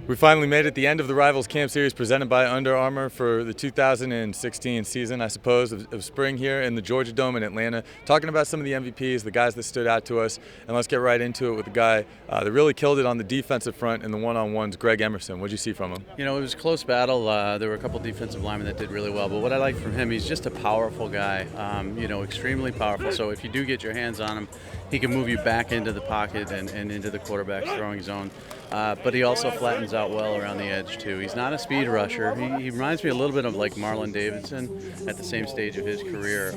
We finally made it, the end of the Rivals Camp Series presented by Under Armour for the 2016 season, I suppose, of spring here in the Georgia Dome in Atlanta. Talking about some of the MVPs, the guys that stood out to us, and let's get right into it with the guy that really killed it on the defensive front in the one-on-ones, Greg Emerson. What did you see from him? You know, it was a close battle. There were a couple defensive linemen that did really well, but what I like from him, he's just a powerful guy, extremely powerful. So if you do get your hands on him, he can move you back into the pocket and into the quarterback's throwing zone. But he also flattens out well around the edge, too. He's not a speed rusher. He reminds me a little bit of like Marlon Davidson at the same stage of his career.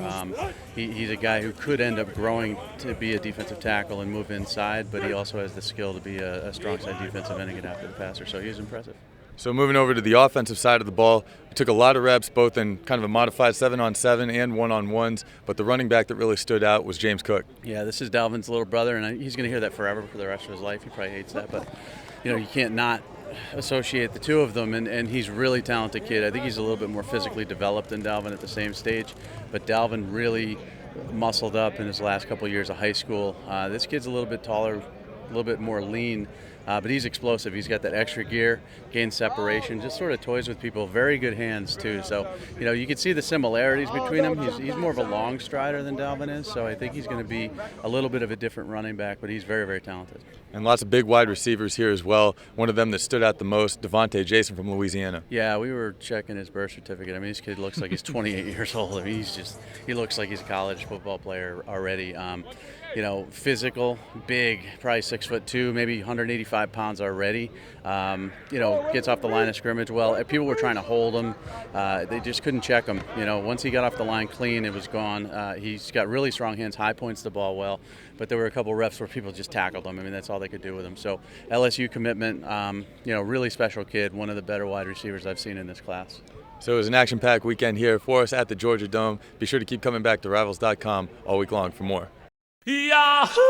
He's a guy who could end up growing to be a defensive tackle and move inside, but he also has the skill to be a strong side defensive end and get after the passer. So he's impressive. So moving over to the offensive side of the ball, we took a lot of reps, both in kind of a modified 7-on-7 and one-on-ones, but the running back that really stood out was James Cook. Yeah, this is Dalvin's little brother, and he's going to hear that forever for the rest of his life. He probably hates that, but you can't not associate the two of them, and he's a really talented kid. I think he's a little bit more physically developed than Dalvin at the same stage, but Dalvin really muscled up in his last couple of years of high school. This kid's a little bit taller, a little bit more lean, but he's explosive. He's got that extra gear, gains separation, just sort of toys with people. Very good hands, too. So, you can see the similarities between them. He's more of a long strider than Dalvin is, so I think he's going to be a little bit of a different running back, but he's very, very talented. And lots of big wide receivers here as well. One of them that stood out the most, Devonta Jason from Louisiana. Yeah, we were checking his birth certificate. I mean, this kid looks like he's 28 years old. I mean, he looks like he's a college football player already. Physical, big, probably 6'2", maybe 185 pounds already. Gets off the line of scrimmage well. People were trying to hold him. They just couldn't check him. Once he got off the line clean, it was gone. He's got really strong hands, high points the ball well, but there were a couple reps where people just tackled him. I mean, that's all they could do with him. So LSU commitment, really special kid, one of the better wide receivers I've seen in this class. So it was an action-packed weekend here for us at the Georgia Dome. Be sure to keep coming back to Rivals.com all week long for more. Yahoo!